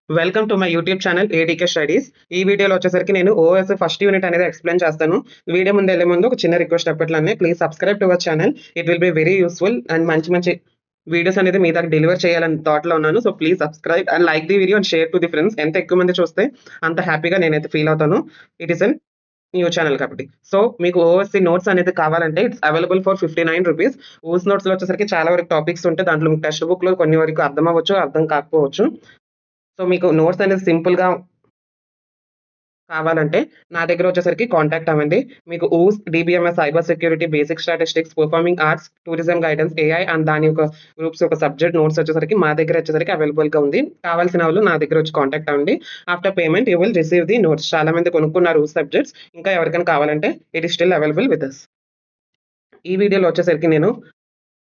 Welcome to my YouTube channel ADK studies. ఈ వీడియోలో వచ్చేసరికి నేను ఓఎస్ ఫస్ట్ యూనిట్ అనేది ఎక్స్ప్లెయిన్ చేస్తాను. వీడియో ముందు వెళ్ళే ముందు ఒక చిన్న రిక్వెస్ట్ అప్పట్లనే please subscribe to our channel. It will be very useful and మంచి మంచి వీడియోస్ అనేది మీ దగ్గర డెలివర్ చేయాలని థాట్లో ఉన్నాను. So please subscribe and like the video and share to the friends. ఎంత ఎక్కువ మంది చూస్తే అంత హ్యాపీగా నేనైతే ఫీల్ అవుతాను. It is an new channel కాబట్టి. సో మీకు ఓఎస్సీ నోట్స్ అనేది కావాలంటే it's available for 59 rupees. OS నోట్స్లో వచ్చేసరికి చాలా వరకు టాపిక్స్ ఉంటాయి. దాంట్లో టెక్స్ట్ బుక్లో కొన్ని వరకు అర్థం అవ్వచ్చు, అర్థం కాకపోవచ్చు. సో మీకు నోట్స్ అనేది సింపుల్‌గా కావాలంటే నా దగ్గర వచ్చేసరికి కాంటాక్ట్ అవ్వండి. మీకు ఊస్, DBMS, cyber security, basic statistics, performing arts, tourism guidance, AI and దాని యొక్క గ్రూప్స్ యొక్క సబ్జెక్ట్ నోట్స్ వచ్చేసరికి మా దగ్గర వచ్చేసరికి అవైలబుల్‌గా ఉంది. కావాల్సిన వాళ్ళు నా దగ్గర వచ్చి కాంటాక్ట్ అవ్వండి. After payment you will receive the notes. చాలా మంది కొనుక్కున్నారు సబ్జెక్ట్స్. ఇంకా ఎవరికైనా కావాలంటే it is still available with us. ఈ వీడియోలో వచ్చేసరికి నేను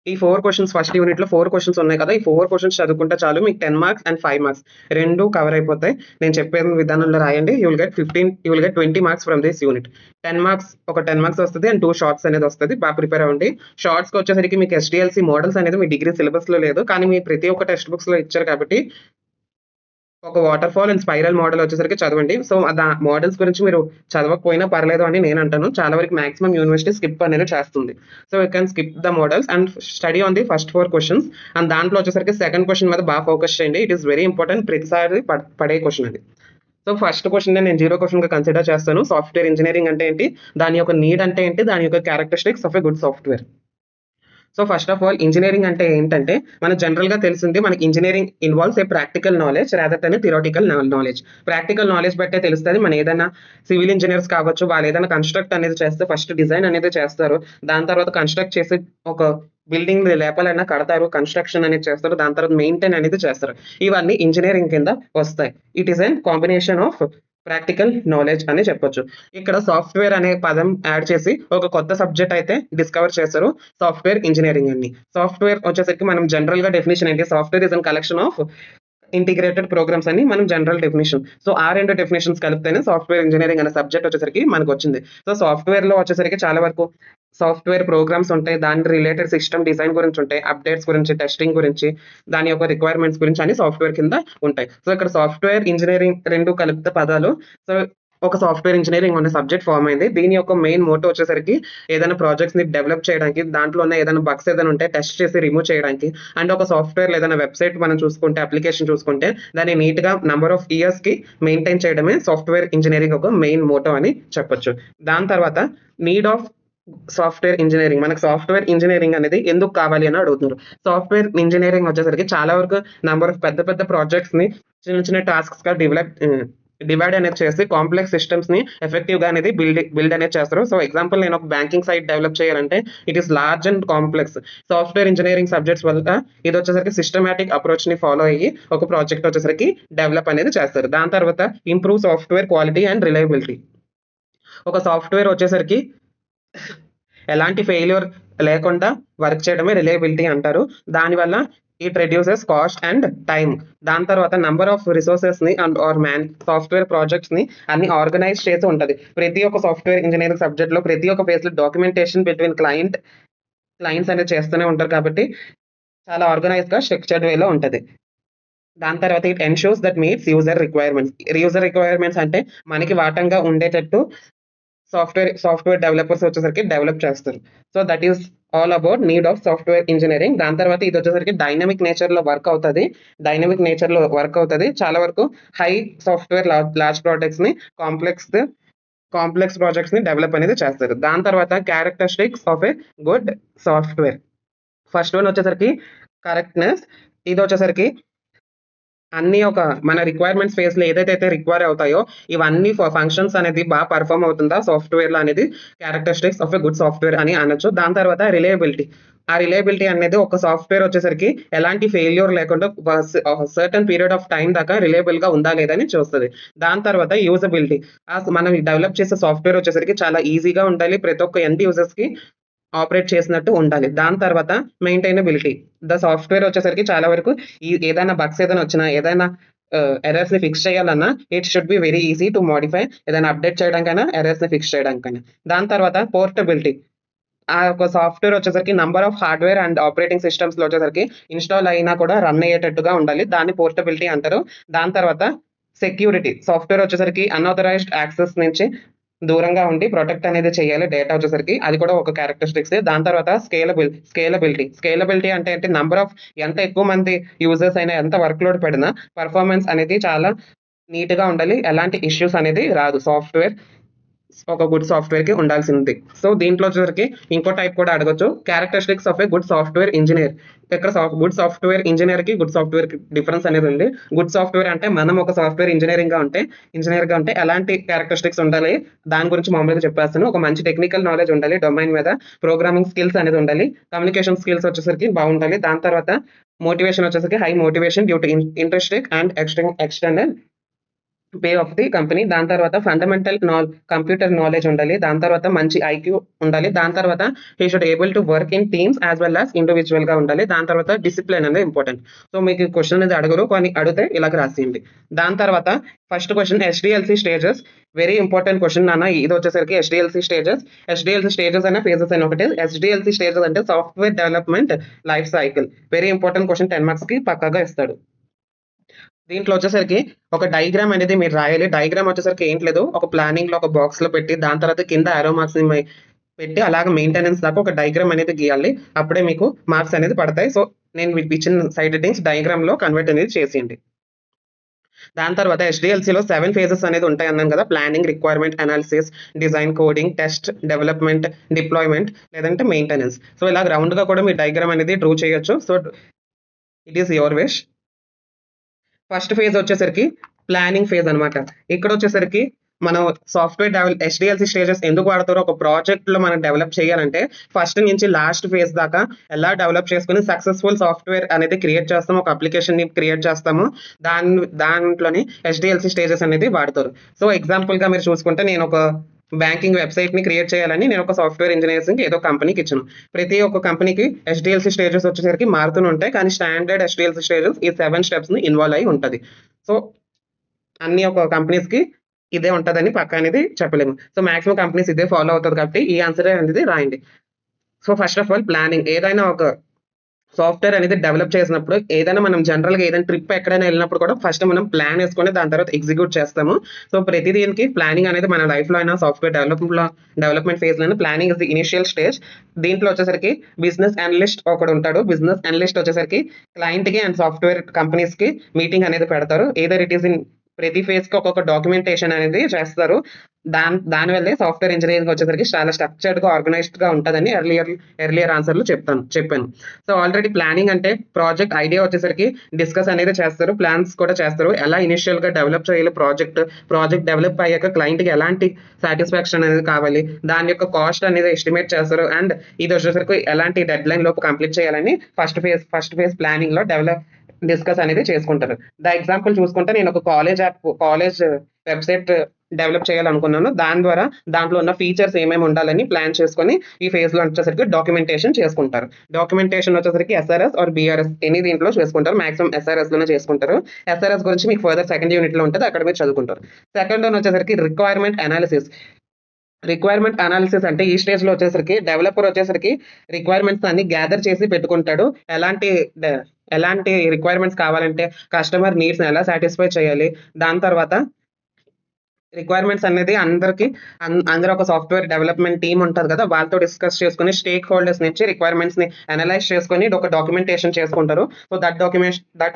ఈ 4 క్వెషన్స్ ఫస్ట్ యూనిట్‌లో 4 క్వెషన్స్ ఉన్నాయి కదా! ఈ 4 క్వెషన్స్ చదువుకుంటే చాలు మీకు 10 మార్క్స్ అండ్ 5 మార్క్స్ రెండు కవర్ అయిపోతాయి. నేను చెప్పే విధానంలో రాయండి. You will get 20 marks from this unit. 10 marks 10 marks వస్తది అండ్ 2 షార్ట్స్ అనేది వస్తది. బాగా ప్రిపేర్ అవ్వండి. షార్ట్స్‌కి వచ్చేసరికి మీకు ఎస్‌డీఎల్‌సీ మోడల్స్ అనేది మీ డిగ్రీ సిలబస్‌లో లేదు. కానీ మీ ప్రతి ఒక్క టెక్స్ట్ బుక్స్‌లో ఇచ్చారు కాబట్టి ఒక water fall and spiral model వచ్చేసరికి చదవండి. సో మోడల్స్ గురించి మీరు చదవకపోయినా పర్లేదు అని నేను అంటాను. చాలా వరకు మాక్సిమం యూనివర్సిటీ స్కిప్ అనేది చేస్తుంది. So you can skip the models and study on the first 4 questions. And దాంట్లో వచ్చేసరికి సెకండ్ క్వెషన్ మీద బాగా ఫోకస్ చేయండి. It is very important. ప్రతిసారి పడే క్వెషన్ అది. సో ఫస్ట్ క్వెషన్ నేను 0 క్వెషన్‌గా కన్సిడర్ చేస్తాను. సాఫ్ట్‌వేర్ ఇంజినీరింగ్ అంటే ఏంటి? దాని యొక్క నీడ్ అంటే ఏంటి? దాని యొక్క characteristics of a good software. So first of all engineering అంటే ఏంటంటే మనకు జనరల్‌గా తెలిసింది మనకి engineering involves a practical knowledge rather than theoretical knowledge. Practical knowledge బట్టే తెలుస్తది. మనం ఏదైనా సివిల్ ఇంజినీర్స్ కావచ్చు, వాళ్ళు ఏదైనా కన్‌స్ట్రక్ట్ అనేది చేస్తే ఫస్ట్ డిజైన్ అనేది చేస్తారు. దాని తర్వాత కన్‌స్ట్రక్ట్ చేసి ఒక బిల్డింగ్ లోపలైనా కడతారు. కన్‌స్ట్రక్షన్ అనేది చేస్తారు. దాని తర్వాత మెయింటైన్ అనేది చేస్తారు. ఇవన్నీ ఇంజినీరింగ్ కింద వస్తాయి. It is an combination of practical knowledge అని చెప్పొచ్చు. ఇక్కడ సాఫ్ట్‌వేర్ అనే పదం యాడ్ చేసి ఒక కొత్త సబ్జెక్ట్ అయితే డిస్కవర్ చేశారు. సాఫ్ట్‌వేర్ ఇంజినీరింగ్ అని. సాఫ్ట్‌వేర్ వచ్చేసరికి మనం జనరల్‌గా డెఫినిషన్ ఏంటి? Software is an collection of integrated programs అని మనం జనరల్ డెఫినిషన్. సో ఆ 2 డెఫినిషన్స్ కలిపితేనే సాఫ్ట్‌వేర్ ఇంజినీరింగ్ అనే సబ్జెక్ట్ వచ్చేసరికి మనకొచ్చింది. సో సాఫ్ట్‌వేర్‌లో వచ్చేసరికి చాలా వరకు సాఫ్ట్‌వేర్ ప్రోగ్రామ్స్ ఉంటాయి. దాని రిలేటెడ్ సిస్టమ్ డిజైన్ గురించి ఉంటాయి. అప్డేట్స్ గురించి, టెస్టింగ్ గురించి, దాని యొక్క రిక్వైర్మెంట్స్ గురించి అన్ని సాఫ్ట్‌వేర్ కింద ఉంటాయి. సో ఇక్కడ సాఫ్ట్‌వేర్ ఇంజినీరింగ్ 2 కలిపితే పదాలు. సో ఒక సాఫ్ట్‌వేర్ ఇంజినీరింగ్ అనే సబ్జెక్ట్ ఫార్మ్ అయింది. దీని యొక్క మెయిన్ మోటో వచ్చేసరికి ఏదైనా ప్రాజెక్ట్స్‌ని డెవలప్ చేయడానికి, దాంట్లో ఉన్న ఏదైనా బగ్స్ ఏదైనా ఉంటే టెస్ట్ చేసి రిమూవ్ చేయడానికి అండ్ ఒక సాఫ్ట్‌వేర్‌లో ఏదైనా వెబ్‌సైట్ మనం చూసుకుంటే, అప్లికేషన్ చూసుకుంటే దాన్ని నీట్‌గా నంబర్ ఆఫ్ ఇయర్స్‌కి మెయింటైన్ చేయడమే సాఫ్ట్‌వేర్ ఇంజినీరింగ్ ఒక మెయిన్ మోటో అని చెప్పొచ్చు. దాని తర్వాత నీడ్ ఆఫ్ సాఫ్ట్‌వేర్ ఇంజినీరింగ్. మనకు సాఫ్ట్‌వేర్ ఇంజినీరింగ్ అనేది ఎందుకు కావాలి అని అడుగుతున్నారు. సాఫ్ట్‌వేర్ ఇంజినీరింగ్ వచ్చేసరికి చాలా వరకు నంబర్ ఆఫ్ పెద్ద పెద్ద ప్రాజెక్ట్స్‌ని చిన్న చిన్న టాస్క్స్‌గా డివైడ్ అనేది చేసి కాంప్లెక్స్ సిస్టమ్స్‌ని ఎఫెక్టివ్‌గా అనేది బిల్డ్ అనేది చేస్తారు. సో ఎగ్జాంపుల్ నేను ఒక బ్యాంకింగ్ సైట్ డెవలప్ చేయాలంటే it is large and complex. Software engineering subjects వల్ల ఇది వచ్చేసరికి సిస్టమాటిక్ అప్రోచ్‌ని ఫాలో అయ్యి ఒక ప్రాజెక్ట్ వచ్చేసరికి డెవలప్ అనేది చేస్తారు. దాని తర్వాత improve software quality and reliability. ఒక సాఫ్ట్‌వేర్ వచ్చేసరికి ఎలాంటి ఫెయిల్యూర్ లేకుండా వర్క్ చేయడమే రిలయబిలిటీ అంటారు. దానివల్ల it reduces cost and time. దాని తర్వాత నంబర్ ఆఫ్ రిసోర్సెస్‌ని అండ్ ఆర్ సాఫ్ట్‌వేర్ ప్రాజెక్ట్స్‌ని అన్ని ఆర్గనైజ్ చేసి ఉంటది. ప్రతి ఒక్క సాఫ్ట్‌వేర్ ఇంజినీరింగ్ సబ్జెక్ట్‌లో ప్రతి ఒక్క ఫేజ్‌లో డాక్యుమెంటేషన్ బిట్వీన్ క్లయింట్స్ అనేది చేస్తూనే ఉంటారు కాబట్టి చాలా ఆర్గనైజ్డ్‌గా స్ట్రక్చర్డ్ వేలో ఉంటది. దాని తర్వాత it ensures that meets user requirements. User requirements అంటే మనకి వాటంగా ఉండేటట్టు సాఫ్ట్‌వేర్ డెవలపర్స్ వచ్చేసరికి డెవలప్ చేస్తారు. So that is all about need of software engineering. దాని తర్వాత ఇది వచ్చేసరికి డైనమిక్ నేచర్‌లో వర్క్ అవుతది. చాలా వరకు హై సాఫ్ట్‌వేర్ లార్జ్ ప్రాజెక్ట్స్‌ని కాంప్లెక్స్ కాంప్లెక్స్ ప్రాజెక్ట్స్‌ని డెవలప్ అనేది చేస్తారు. దాని తర్వాత characteristics of a good software. First one వచ్చేసరికి కరెక్ట్‌నెస్. ఇదొచ్చేసరికి అన్నీ ఒక మన రిక్వైర్మెంట్స్ ఫేజ్‌లో ఏదైతే రిక్వైర్ అవుతాయో ఇవన్నీ ఫంక్షన్స్ అనేది పెర్ఫార్మ్ అవుతుందా సాఫ్ట్‌వేర్‌లో అనేది characteristics of a good software అని అనొచ్చు. దాని తర్వాత రిలయబిలిటీ. ఆ రిలయబిలిటీ అనేది ఒక సాఫ్ట్‌వేర్ వచ్చేసరికి ఎలాంటి ఫెయిల్యూర్ లేకుండా సర్టెన్ పీరియడ్ ఆఫ్ టైమ్ దాకా రిలయబుల్‌గా ఉందా లేదా అని చూస్తది. దాని తర్వాత యూజబిలిటీ. మనం డెవలప్ చేసే సాఫ్ట్‌వేర్ వచ్చేసరికి చాలా ఈజీగా ఉండాలి. ప్రతి ఒక్క ఎండ్ యూజర్స్‌కి ఆపరేట్ చేసినట్టు ఉండాలి. దాని తర్వాత మెయింటైనబిలిటీ. ద సాఫ్ట్‌వేర్ వచ్చేసరికి చాలా వరకు ఏదైనా బగ్స్ ఏదైనా వచ్చినా, ఏదైనా ఎర్రర్స్‌ని ఫిక్స్ చేయాలన్నా it should be very easy to modify. ఏదైనా అప్డేట్ చేయడానికైనా, ఎర్రర్స్‌ని ఫిక్స్ చేయడానికైనా. దాని తర్వాత పోర్టబిలిటీ. ఆ ఒక సాఫ్ట్‌వేర్ వచ్చేసరికి number of hardware and operating సిస్టమ్స్‌లో వచ్చేసరికి ఇన్‌స్టాల్ అయినా కూడా రన్ అయ్యేటట్టుగా ఉండాలి. దాన్ని పోర్టబిలిటీ అంటారు. దాని తర్వాత సెక్యూరిటీ. సాఫ్ట్‌వేర్ వచ్చేసరికి అన్‌ఆథరైజ్డ్ యాక్సెస్ నుంచి దూరంగా ఉండి ప్రొటెక్ట్ అనేది చేయాలి డేటా వచ్చేసరికి. అది కూడా ఒక క్యారెక్టరిస్టిక్సే. దాని తర్వాత స్కేలబిలిటీ. స్కేలబిలిటీ అంటే ఏంటి నంబర్ ఆఫ్ ఎంత ఎక్కువ మంది యూజర్స్ అయినా ఎంత వర్క్ లోడ్ పడినా పెర్ఫార్మన్స్ అనేది చాలా నీట్‌గా ఉండాలి. ఎలాంటి ఇష్యూస్ అనేది రాదు. ఒక గుడ్ సాఫ్ట్‌వేర్‌కి ఉండాల్సింది. సో, దీంట్లో వచ్చేసరికి ఇంకో టైప్ కూడా అడగొచ్చు. Characteristics of a good software engineer. ఇక్కడ గుడ్ సాఫ్ట్‌వేర్ ఇంజినీర్‌కి, గుడ్ సాఫ్ట్‌వేర్‌కి డిఫరెన్స్ అనేది ఉంది. గుడ్ సాఫ్ట్‌వేర్ అంటే మనం ఒక సాఫ్ట్‌వేర్ ఇంజినీర్‌గా ఉంటే ఎలాంటి క్యారెక్టరిస్టిక్స్ ఉండాలి, దాని గురించి మామూలుగా చెప్పేస్తాను. ఒక మంచి టెక్నికల్ నాలెడ్జ్ ఉండాలి డొమైన్ మీద. ప్రోగ్రామింగ్ స్కిల్స్ అనేది ఉండాలి. కమ్యూనికేషన్ స్కిల్స్ వచ్చేసరికి బాగుండాలి. దాని తర్వాత మోటివేషన్ వచ్చేసరికి high motivation due to interesting and external pay of the company. దాని తర్వాత ఫండమెంటల్ కంప్యూటర్ నాలెడ్జ్ ఉండాలి. దాని తర్వాత మంచి ఐక్యూ ఉండాలి. దాని తర్వాత he should able to work in teams as well as individual గా ఉండాలి. దాని తర్వాత డిసిప్లిన్ అనేది ఇంపార్టెంట్. సో మీకు క్వశ్చన్ అనేది అడగరు, కానీ అడిగితే ఇలాగ రాసేయండి. దాని తర్వాత first question SDLC stages. Very important question నాన్న. ఇది వచ్చేసరికి ఎస్డిఎల్సి స్టేజెస్ అయినా ఫేజెస్ అయినా ఒకటే. ఎస్డిఎల్సి స్టేజెస్ అంటే software development life cycle. Very important question, 10 marks కి పక్కాగా ఇస్తాడు. దీంట్లో వచ్చేసరికి ఒక డయాగ్రామ్ అనేది మీరు రాయాలి. డయాగ్రామ్ వచ్చేసరికి ఏంటి లేదు, ఒక ప్లానింగ్ లో ఒక బాక్స్ లో పెట్టి దాని తర్వాత కింద ఆరో మార్క్స్ పెట్టి అలాగ మెయింటెనెన్స్ దాకా ఒక డయాగ్రామ్ అనేది గీయాలి. అప్పుడే మీకు మార్క్స్ అనేది పడతాయి. సో నేను మీకు ఇచ్చిన సైడ్ హెడ్డింగ్స్ డయాగ్రామ్ లో కన్వర్ట్ అనేది చేసేయండి. దాని తర్వాత ఎస్డిఎల్సిలో 7 ఫేజెస్ అనేది ఉంటాయి అన్నాం కదా. Planning, requirement analysis, design, coding, test, development, deployment, లేదంటే మెయింటెనెన్స్. సో ఇలా రౌండ్ గా కూడా మీ డయాగ్రామ్ అనేది డ్రా చేయొచ్చు. So it is your wish. First phase వచ్చేసరికి ప్లానింగ్ ఫేజ్ అనమాట. ఇక్కడ వచ్చేసరికి మనం సాఫ్ట్వేర్ ఎస్డిఎల్సి స్టేజెస్ ఎందుకు వాడతారో, ఒక ప్రాజెక్ట్ లో మనం డెవలప్ చేయాలంటే ఫస్ట్ నుంచి లాస్ట్ ఫేజ్ దాకా ఎలా డెవలప్ చేసుకుని సక్సెస్ఫుల్ సాఫ్ట్వేర్ అనేది క్రియేట్ చేస్తాము, ఒక అప్లికేషన్ ని క్రియేట్ చేస్తాము. దాంట్లోని ఎస్డిఎల్సి స్టేజెస్ అనేది వాడతారు. సో ఎగ్జాంపుల్ గా మీరు చూసుకుంటే నేను ఒక బ్యాంకింగ్ వెబ్సైట్ ని క్రియేట్ చేయాలని నేను ఒక సాఫ్ట్వేర్ ఇంజనీర్స్ ఏదో కంపెనీకి ఇచ్చాను. ప్రతి ఒక్క కంపెనీకి ఎస్డిఎల్సి స్టేజెస్ వచ్చేసరికి మారుతూనే ఉంటాయి, కానీ స్టాండర్డ్ ఎస్డిఎల్సి స్టేజెస్ ఈ 7 స్టెప్స్ ని ఇన్వాల్వ్ అయి ఉంటది. సో అన్ని ఒక కంపెనీస్ కి ఇదే ఉంటదని పక్కా అనేది చెప్పలేము. సో మాక్సిమం కంపెనీస్ ఇదే ఫాలో అవుతుంది కాబట్టి ఈ ఆన్సర్ అనేది రాయండి. So first of all planning. ఏదైనా ఒక సాఫ్ట్వేర్ అనేది డెవలప్ చేసినప్పుడు ఏదైనా మనం జనరల్ గా ఏదైనా ట్రిప్ ఎక్కడైనా వెళ్ళినప్పుడు కూడా ఫస్ట్ మనం ప్లాన్ వేసుకొని దాని తర్వాత ఎగ్జిక్యూట్ చేస్తాము. సో ప్రతి దీనికి ప్లానింగ్ అనేది మన లైఫ్ లో అయినా సాఫ్ట్వేర్ డెవలప్మెంట్ ఫేజ్ లో planning is the initial stage. దీంట్లో వచ్చేసరికి బిజినెస్ అనలిస్ట్ ఒకడు ఉంటాడు. బిజినెస్ అనలిస్ట్ వచ్చేసరికి క్లయింట్ కి అండ్ సాఫ్ట్వేర్ కంపెనీస్ కి మీటింగ్ అనేది పెడతారు. ఏదర్ ఇట్ ఈస్ ఇన్ ప్రతి ఫేజ్ కి ఒక్కొక్క డాక్యుమెంటేషన్ అనేది చేస్తారు. దానివల్లే సాఫ్ట్వేర్ ఇంజనీరింగ్ వచ్చేసరికి చాలా స్ట్రక్చర్డ్ గా ఆర్గనైజ్డ్ గా ఉంటుందని ఎర్లియర్ ఆన్సర్లు చెప్పాను. సో ఆల్రెడీ ప్లానింగ్ అంటే ప్రాజెక్ట్ ఐడియా వచ్చేసరికి డిస్కస్ అనేది చేస్తారు, ప్లాన్స్ కూడా చేస్తారు. ఎలా ఇనిషియల్ గా డెవలప్ చేయాలి ప్రాజెక్ట్ డెవలప్ అయ్యాక క్లయింట్ కి ఎలాంటి సాటిస్ఫాక్షన్ అనేది కావాలి, దాని యొక్క కాస్ట్ అనేది ఎస్టిమేట్ చేస్తారు. అండ్ ఇది వచ్చేసరికి ఎలాంటి డెడ్ లైన్ లోపు కంప్లీట్ చేయాలని ఫస్ట్ ఫేజ్ ప్లానింగ్ లో డిస్కస్ అనేది చేసుకుంటారు. ద ఎగ్జాంపుల్ చూసుకుంటే నేను ఒక కాలేజ్ వెబ్సైట్ డెవలప్ చేయాలనుకున్నాను. దాంట్లో ఉన్న ఫీచర్స్ ఏమేమి ఉండాలని ప్లాన్ చేసుకొని ఈ ఫేజ్ లో వచ్చేసరికి డాక్యుమెంటేషన్ చేసుకుంటారు. డాక్యుమెంటేషన్ వచ్చేసరికి ఎస్ఆర్ఎస్ ఆర్ బిఆర్ఎస్ ఎన్ని దీంట్లో చేసుకుంటారు. మాక్సిమం ఎస్ఆర్ఎస్ లోనే చేసుకుంటారు. ఎస్ఆర్ఎస్ గురించి మీకు ఫర్దర్ సెకండ్ యూనిట్ లో ఉంటుంది, అక్కడ మీరు చదువుకుంటారు. సెకండ్ వన్ వచ్చేసరికి రిక్వైర్మెంట్ అనాలిసిస్ అంటే ఈ స్టేజ్ లో వచ్చేసరికి డెవలపర్ వచ్చేసరికి రిక్వైర్మెంట్స్ అన్ని గ్యాదర్ చేసి పెట్టుకుంటాడు. ఎలాంటి రిక్వైర్మెంట్స్ కావాలంటే కస్టమర్ నీడ్స్ ఎలా సాటిస్ఫై చేయాలి. దాని తర్వాత రిక్వైర్మెంట్స్ అనేది అందరూ ఒక సాఫ్ట్వేర్ డెవలప్మెంట్ టీమ్ ఉంటుంది కదా, వాళ్ళతో డిస్కస్ చేసుకుని స్టేక్ హోల్డర్స్ నుంచి రిక్వైర్మెంట్స్ ని అనలైజ్ చేసుకుని ఒక డాక్యుమెంటేషన్ చేసుకుంటారు. So that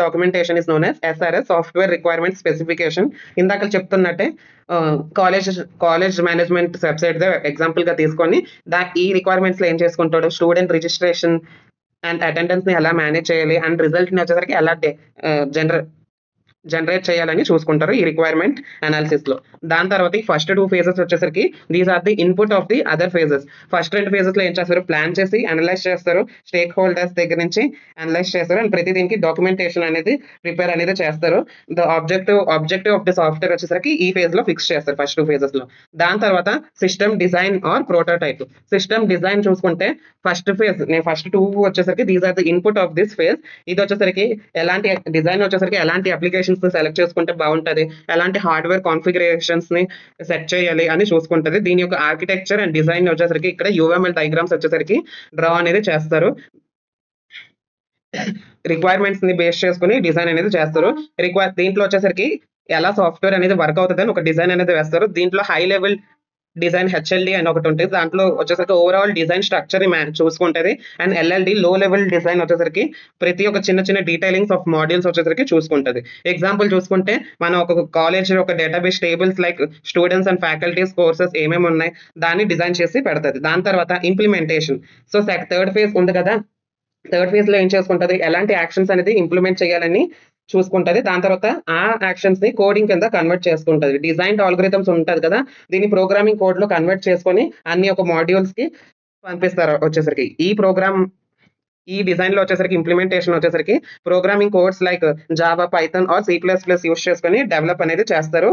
documentation is known as SRS, software requirement specification. ఇందాక చెప్తున్నట్టే కాలేజ్ మేనేజ్మెంట్ వెబ్సైట్ ఎగ్జాంపుల్ గా తీసుకొని ఈ రిక్వైర్మెంట్స్ లో ఏం చేసుకుంటాడు, స్టూడెంట్ రిజిస్ట్రేషన్ అండ్ అటెండెన్స్ ని ఎలా మేనేజ్ చేయాలి అండ్ రిజల్ట్ ని వచ్చేసరికి ఎలా జనరేట్ చేయాలని చూసుకుంటారు ఈ రిక్వైర్మెంట్ అనాలిసిస్ లో. దాని తర్వాత ఈ ఫస్ట్ 2 ఫేజెస్ వచ్చేసరికి these are the input of the other phases. First 2 phases లో ఏం చేస్తారు, ప్లాన్ చేసి అనలైజ్ చేస్తారు, స్టేక్ హోల్డర్స్ దగ్గర నుంచి అనలైజ్ చేస్తారు అండ్ ప్రతి దీనికి డాక్యుమెంటేషన్ అనేది ప్రిపేర్ అనేది చేస్తారు. The objective of the software వచ్చేసరికి ఈ ఫేజ్ లో ఫిక్స్ చేస్తారు ఫస్ట్ 2 ఫేజెస్ లో. దాని తర్వాత system design or prototype. System design చూసుకుంటే ఫస్ట్ 2 వచ్చేసరికి these are the input of this phase. ఇది వచ్చేసరికి ఎలాంటి డిజైన్ వచ్చేసరికి ఎలాంటి అప్లికేషన్స్ ఆప్షన్స్ సెలెక్ట్ చేసుకుంటే బాగుంటది, ఎలాంటి హార్డ్వేర్ కాన్ఫిగరేషన్స్ ని సెట్ చేయాలి అని చూసుకుంటది. దీని యొక్క ఆర్కిటెక్చర్ అండ్ డిజైన్ వచ్చేసరికి ఇక్కడ యూఎంఎల్ డయాగ్రామ్స్ వచ్చేసరికి డ్రా అనేది చేస్తారు. రిక్వైర్మెంట్స్ ని బేస్ చేసుకుని డిజైన్ అనేది చేస్తారు. దీంట్లో వచ్చేసరికి ఎలా సాఫ్ట్వేర్ అనేది వర్క్ అవుతుంది అని ఒక డిజైన్ అనేది వేస్తారు. దీంట్లో హై లెవెల్ డిజైన్ హెచ్ఎల్డి అని ఒకటి ఉంటుంది. దాంట్లో వచ్చేసరికి ఓవరాల్ డిజైన్ స్ట్రక్చర్ చూసుకుంటది. అండ్ ఎల్ఎల్డి లో లెవెల్ డిజైన్ వచ్చేసరికి ప్రతి ఒక్క చిన్న చిన్న డీటెయిలింగ్స్ ఆఫ్ మాడ్యూల్స్ వచ్చేసరికి చూసుకుంటది. ఎగ్జాంపుల్ చూసుకుంటే మనం ఒక కాలేజ్ ఒక database tables like students and faculties courses ఏమేమి ఉన్నాయి దాన్ని డిజైన్ చేసి పెడతది. దాని తర్వాత ఇంప్లిమెంటేషన్. సో థర్డ్ ఫేజ్ ఉంది కదా, థర్డ్ ఫేజ్ లో ఏం చేసుకుంటది, ఎలాంటి యాక్షన్స్ అనేది ఇంప్లిమెంట్ చేయాలని చూసుకుంటది. దాని తర్వాత ఆ యాక్షన్స్ ని కోడింగ్ కింద కన్వర్ట్ చేసుకుంటది. డిజైన్ ఆల్గోరిథమ్స్ ఉంటది కదా, దీన్ని ప్రోగ్రామింగ్ కోడ్ లో కన్వర్ట్ చేసుకొని అన్ని ఒక మాడ్యూల్స్ కి పంపిస్తారు. వచ్చేసరికి ఈ డిజైన్ లో వచ్చేసరికి ఇంప్లిమెంటేషన్ వచ్చేసరికి programming codes like Java, Python or C++ use చేసుకొని డెవలప్ అనేది చేస్తారు.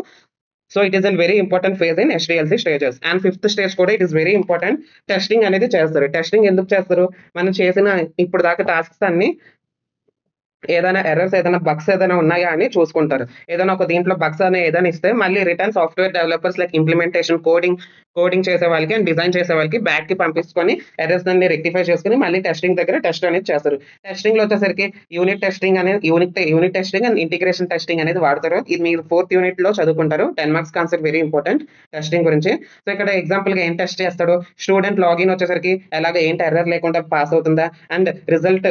So it is an very important phase in HDLC stages. And fifth stage కూడా it is very important. Testing అనేది చేస్తారు. టెస్టింగ్ ఎందుకు చేస్తారు, మనం చేసిన ఇప్పుడు దాకా టాస్క్స్ అన్ని ఏదైనా ఎర్రర్స్, ఏదైనా బగ్స్ ఏదైనా ఉన్నాయా అని చూసుకుంటారు. ఏదైనా ఒక దీంట్లో బగ్స్ అనే ఏదైనా ఇస్తే మళ్ళీ return software developers like implementation coding చేసే వాళ్ళకి అండ్ డిజైన్ చేసే వాళ్ళకి బ్యాక్ కి పంపించుకొని ఎర్రర్స్ అన్ని రెక్టిఫై చేసుకుని మళ్ళీ టెస్టింగ్ దగ్గర టెస్ట్ అనేది చేస్తారు. టెస్టింగ్ లో వచ్చేసరికి unit testing and integration testing అనేది వాడతారు. ఇది మీరు 4th యూనిట్ లో చదువుకుంటారు. 10 marks concept very important testing గురించి. సో ఇక్కడ ఎగ్జాంపుల్ గా ఏం టెస్ట్ చేస్తాడు, స్టూడెంట్ లాగిన్ వచ్చేసరికి ఎలాగ ఏంటి ఎర్రర్ లేకుండా పాస్ అవుతుందా, అండ్ రిజల్ట్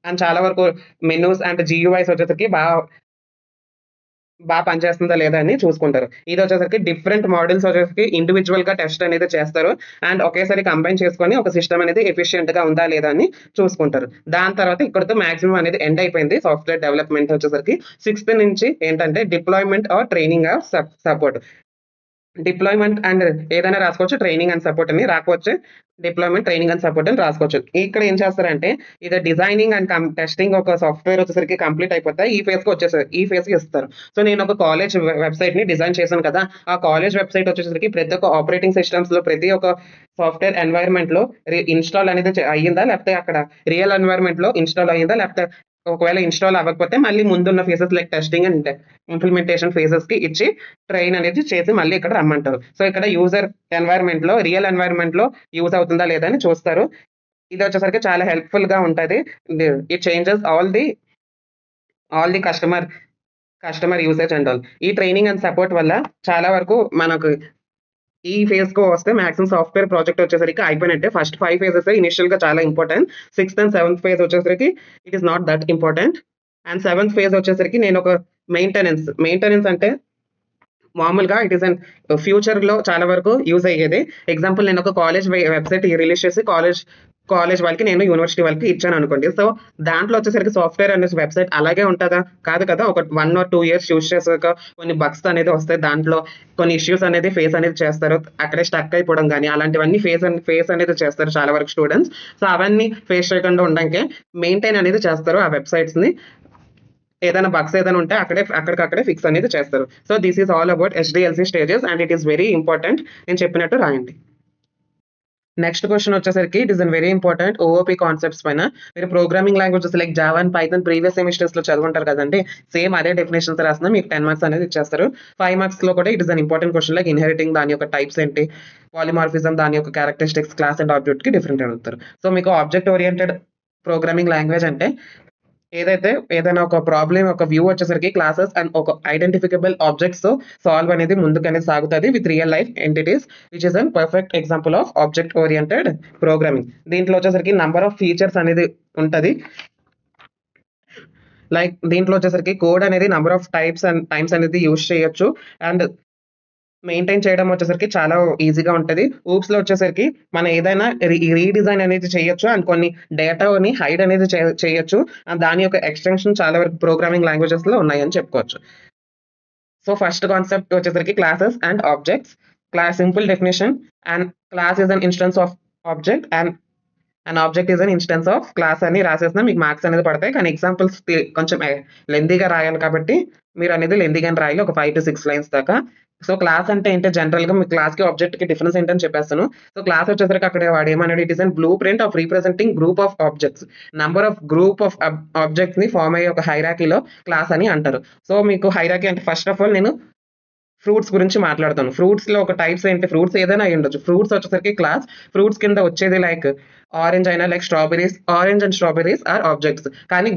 అండ్ చాలా వరకు మెనూస్ అండ్ GUIs వచ్చేసరికి బాగా పనిచేస్తుందా లేదా అని చూసుకుంటారు. ఇది వచ్చేసరికి డిఫరెంట్ మోడల్స్ వచ్చేసరికి ఇండివిజువల్ గా టెస్ట్ అనేది చేస్తారు. అండ్ ఒకేసారి కంబైన్ చేసుకొని ఒక సిస్టమ్ అనేది ఎఫిషియెంట్ గా ఉందా లేదా అని చూసుకుంటారు. దాని తర్వాత ఇక్కడతో మాక్సిమం అనేది ఎండ్ అయిపోయింది సాఫ్ట్వేర్ డెవలప్మెంట్ వచ్చేసరికి. 6th నుంచి ఏంటంటే deployment or training of support. Deployment and ఏదైనా రాసుకోవచ్చు, ట్రైనింగ్ అండ్ సపోర్ట్ అని రాకపోవచ్చు, డిప్లాయ్మెంట్, ట్రైనింగ్ అండ్ సపోర్ట్ అని రాసుకోవచ్చు. ఇక్కడ ఏం చేస్తారంటే ఇది డిజైనింగ్ అండ్ టెస్టింగ్ ఒక సాఫ్ట్వేర్ వచ్చేసరికి కంప్లీట్ అయిపోతాయి. ఈ ఫేజ్ కి ఇస్తారు. సో నేను ఒక కాలేజ్ వెబ్సైట్ ని డిజైన్ చేశాను కదా, ఆ కాలేజ్ వెబ్సైట్ వచ్చేసరికి ప్రతి ఒక్క ఆపరేటింగ్ సిస్టమ్స్ లో ప్రతి ఒక్క సాఫ్ట్వేర్ ఎన్వైరన్మెంట్ లో ఇన్స్టాల్ అనేది అయ్యిందా, లేకపోతే అక్కడ రియల్ ఎన్వైరన్మెంట్ లో ఇన్స్టాల్ అయ్యిందా, లేకపోతే ఒకవేళ ఇన్స్టాల్ అవ్వకపోతే మళ్ళీ ముందున్న phases like testing and implementation phases కి ఇచ్చి ట్రైన్ అనేది చేసి మళ్ళీ ఇక్కడ రమ్మంటారు. సో ఇక్కడ యూజర్ ఎన్వైరన్మెంట్ లో రియల్ ఎన్వైరన్మెంట్ లో యూజ్ అవుతుందా లేదా అని చూస్తారు. ఇది వచ్చేసరికి చాలా హెల్ప్ఫుల్ గా ఉంటది. It changes all the customer usage and all. ఈ ట్రైనింగ్ అండ్ సపోర్ట్ వల్ల చాలా వరకు మనకు ఈ ఫేజ్ కు వస్తే మాక్సిమం సాఫ్ట్వేర్ ప్రాజెక్ట్ వచ్చేసరికి అయిపోయినట్టే. ఫస్ట్ 5 ఫేజెస్ ఇనిషియల్ గా చాలా important. 6th and 7th phase వచ్చేసరికి it is not that important. And 7th phase వచ్చేసరికి నేను ఒక మెయింటెనెన్స్ అంటే మామూలుగా ఇట్ ఈస్ అండ్ ఫ్యూచర్ లో చాలా వరకు యూజ్ అయ్యేది. ఎగ్జాంపుల్ నేను ఒక కాలేజ్ వెబ్సైట్ రిలీజ్ చేసి కాలేజ్ వాళ్ళకి నేను యూనివర్సిటీ వాళ్ళకి ఇచ్చాను అనుకోండి. సో దాంట్లో వచ్చేసరికి సాఫ్ట్వేర్ అనేది వెబ్సైట్ అలాగే ఉంటుందా, కాదు కదా. ఒక 1 or 2 years యూజ్ చేసాక కొన్ని బగ్స్ అనేది వస్తాయి, దాంట్లో కొన్ని ఇష్యూస్ అనేది ఫేస్ అనేది చేస్తారు, అక్కడే స్టక్ అయిపోవడం కానీ అలాంటివన్నీ ఫేస్ అనేది చేస్తారు చాలా వరకు స్టూడెంట్స్. సో అవన్నీ ఫేస్ చేయకుండా ఉండడానికి మెయింటైన్ అనేది చేస్తారు ఆ వెబ్సైట్స్ ని. ఏదైనా బగ్స్ ఏదైనా ఉంటే అక్కడికక్కడే ఫిక్స్ అనేది చేస్తారు. So this is all about HDLC stages and it is very important. నేను చెప్పినట్టు రాయండి. నెక్స్ట్ క్వశ్చన్ వచ్చేసరికి it is an very important OOP concepts పైన. మీరు programming languages like Java and Python previous semesters లో చదువుంటారు కదండి, సేమ్ అదే డెఫినేషన్స్ రాసిన మీకు 10 మార్క్స్ అనేది ఇచ్చేస్తారు. 5 మార్క్స్ లో కూడా it is an important question like inheriting దాని యొక్క టైప్స్ ఏంటి, పాలిమార్ఫిజం దాని యొక్క క్యారెక్టరిస్టిక్స్, క్లాస్ అండ్ ఆబ్జెక్ట్ కి డిఫరెంట్ అడుగుతారు. సో మీకు ఆబ్జెక్ట్ ఓరియంటెడ్ ప్రోగ్రామింగ్ లాంగ్వేజ్ అంటే ఏదైనా ఒక ప్రాబ్లం ఒక వ్యూ వచ్చేసరికి క్లాసెస్ అండ్ ఒక ఐడెంటిఫికబుల్ ఆబ్జెక్ట్స్ సాల్వ్ అనేది ముందుకనేది సాగుతుంది with real life entities, which is an perfect example of object oriented programming. దీంట్లో వచ్చేసరికి నంబర్ ఆఫ్ ఫీచర్స్ అనేది ఉంటది. లైక్ దీంట్లో వచ్చేసరికి కోడ్ అనేది నంబర్ ఆఫ్ టైమ్స్ అనేది యూజ్ చేయొచ్చు. అండ్ మెయింటైన్ చేయడం వచ్చేసరికి చాలా ఈజీగా ఉంటది. ఊప్స్ లో వచ్చేసరికి మనం ఏదైనా రీడిజైన్ అనేది చేయొచ్చు అండ్ కొన్ని డేటాని హైడ్ అనేది చేయొచ్చు. దాని యొక్క ఎక్స్టెన్షన్ చాలా వరకు ప్రోగ్రామింగ్ లాంగ్వేజెస్ లో ఉన్నాయని చెప్పుకోవచ్చు. సో ఫస్ట్ కాన్సెప్ట్ వచ్చేసరికి classes and objects. Class simple definition and class is an instance of object and and object is an instance of class అని రాసేసిన మీకు మార్క్స్ అనేది పడతాయి. కానీ ఎగ్జాంపుల్స్ కొంచెం లెందీగా రాయాలి కాబట్టి మీరు అనేది లెంతీగానే రాయాలి ఒక 5 to 6 లైన్స్ దాకా. సో క్లాస్ అంటే ఏంటో జనరల్‌గా మీ క్లాస్‌కి, ఆబ్జెక్ట్‌కి డిఫరెన్స్ ఏంటని చెప్పేస్తాను. సో క్లాస్ వచ్చేసరికి అక్కడ వాడేమన్నాడు, it is an blueprint of representing group of objects. Number of group of ఆబ్జెక్ట్స్‌ని ఫార్మ్ అయ్యే ఒక హైరార్కీలో క్లాస్ అని అంటారు. సో మీకు హైరార్కీ అంటే ఫస్ట్ ఆఫ్ ఆల్ నేను ఫ్రూట్స్ గురించి మాట్లాడతాను. ఫ్రూట్స్‌లో ఒక టైప్స్ ఏంటి? ఫ్రూట్స్ ఏదైనా అయ్యుండొచ్చు. ఫ్రూట్స్ వచ్చేసరికి క్లాస్. ఫ్రూట్స్ కింద వచ్చేది లైక్ ఆరెంజ్ అయినా like strawberries. Orange and strawberries are objects. కానీ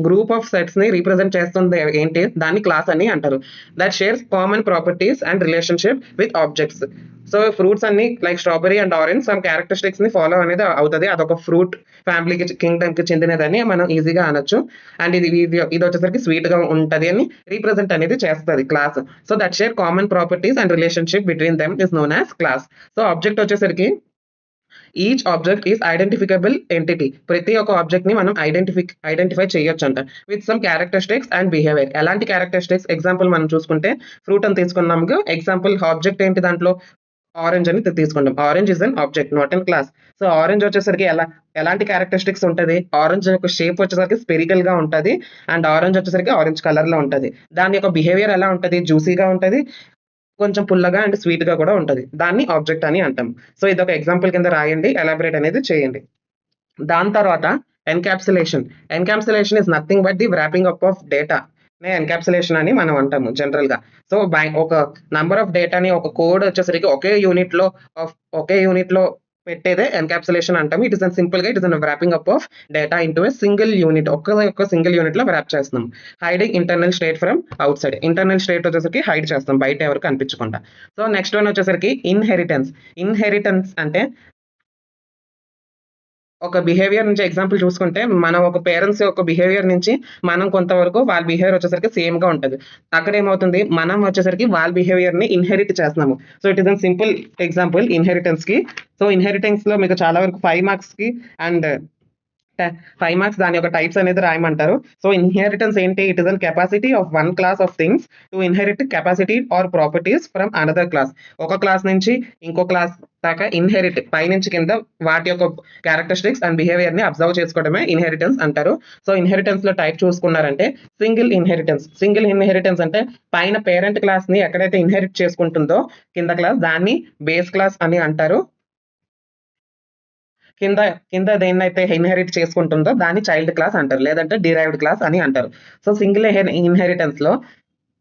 గ్రూప్ ఆఫ్ సెట్స్‌ని రిప్రజెంట్ చేస్తుంది ఏంటి? దాన్ని క్లాస్ అని అంటారు. That shares common properties and relationship with objects. So fruits అన్ని like strawberry and orange some క్యారెక్టరిస్టిక్స్‌ని ఫాలో అనేది అవుతది. అదొక ఫ్రూట్ ఫ్యామిలీకి కింగ్డమ్‌కి చెందినదని మనం ఈజీగా అనొచ్చు. అండ్ ఇది వచ్చేసరికి స్వీట్‌గా ఉంటది అని రిప్రజెంట్ అనేది చేస్తది class. So that share common properties and relationship between them is known as class. So object వచ్చేసరికి each object is identifiable entity. ప్రతి ఒక్క ఆబ్జెక్ట్ ని మనం ఐడెంటిఫై చేయొచ్చంట with some characteristics and behaviour. ఎలాంటి క్యారెక్టరిస్టిక్స్? ఎగ్జాంపుల్ మనం చూసుకుంటే ఫ్రూట్ అని తీసుకున్నాము. ఎగ్జాంపుల్ ఆబ్జెక్ట్ ఏంటి దాంట్లో? ఆరెంజ్ అని తీసుకుంటాం. Orange is an object, not an class. So orange వచ్చేసరికి ఎలాంటి క్యారెక్టరిస్టిక్స్ ఉంటది? ఆరెంజ్ యొక్క షేప్ వచ్చేసరికి స్పెరికల్ గా ఉంటది. అండ్ ఆరెంజ్ వచ్చేసరికి ఆరెంజ్ కలర్ లో ఉంటది. దాని యొక్క బిహేవియర్ ఎలా ఉంటది? జ్యూసీగా ఉంటది. కొంచెం పుల్లగా అండ్ స్వీట్ గా కూడా ఉంటది. దాన్ని ఆబ్జెక్ట్ అని అంటాం. సో ఇదొక ఎగ్జాంపుల్ కింద రాయండి. ఎలాబరేట్ అనేది చేయండి. దాని తర్వాత encapsulation. Encapsulation is nothing but the wrapping up of data నే ఎన్‌క్యాప్సులేషన్ అని మనం అంటాము జనరల్‌గా. సో ఒక నంబర్ ఆఫ్ డేటాని ఒక కోడ్ వచ్చేసరికి ఒకే యూనిట్‌లో పెట్టేదే ఎన్‌క్యాప్సులేషన్ అంటాము. ఇట్ ఇస్ సింపుల్‌గా it is wrapping up of data into a single unit. ఒక్క సింగిల్ యూనిట్‌లో వ్రాప్ చేస్తున్నాం. Hiding internal state from outside. Internal state వచ్చేసరికి హైడ్ చేస్తాం బయట ఎవరు కనిపించకుండా. సో నెక్స్ట్ వన్ వచ్చేసరికి ఇన్‌హెరిటెన్స్. ఇన్‌హెరిటెన్స్ అంటే ఒక బిహేవియర్ నుంచి ఎగ్జాంపుల్ చూసుకుంటే, మనం ఒక పేరెంట్స్ యొక్క బిహేవియర్ నుంచి మనం కొంతవరకు వాళ్ళ బిహేవియర్ వచ్చేసరికి సేమ్‌గా ఉంటది. అక్కడేమవుతుంది, మనం వచ్చేసరికి వాళ్ళ బిహేవియర్‌ని ఇన్‌హెరిట్ చేస్తున్నాము. So, it is an simple example ఇన్‌హెరిటెన్స్‌కి. సో, ఇన్‌హెరిటెన్స్‌లో మీకు చాలా వరకు 5 మార్క్స్‌కి అండ్ 5 మార్క్స్ దాని యొక్క టైప్స్ అనేది రాయమంటారు. సో, ఇన్‌హెరిటెన్స్ ఏంటి? It is an capacity of one class of things to inherit capacity or properties from another class. ఒక క్లాస్ నుంచి ఇంకో క్లాస్ దాకా ఇన్‌హెరిట్ పైనుంచి కింద వాటి యొక్క క్యారెక్టరిస్టిక్స్ అండ్ బిహేవియర్‌ని అబ్జర్వ్ చేసుకోవడమే ఇన్‌హెరిటెన్స్ అంటారు. సో, ఇన్‌హెరిటెన్స్‌లో టైప్ చూసుకున్నారంటే సింగిల్ ఇన్‌హెరిటెన్స్. సింగిల్ ఇన్‌హెరిటెన్స్ అంటే పైన పేరెంట్ క్లాస్‌ని ఎక్కడైతే ఇన్‌హెరిట్ చేసుకుంటుందో కింద క్లాస్ దాన్ని బేస్ క్లాస్ అని అంటారు. కింద కింద దేన్నైతే ఇన్‌హెరిట్ చేసుకుంటుందో దాన్ని చైల్డ్ క్లాస్ అంటారు. లేదంటే డిరైవ్డ్ క్లాస్ అని అంటారు. సో, సింగిల్ ఇన్‌హెరిటెన్స్‌లో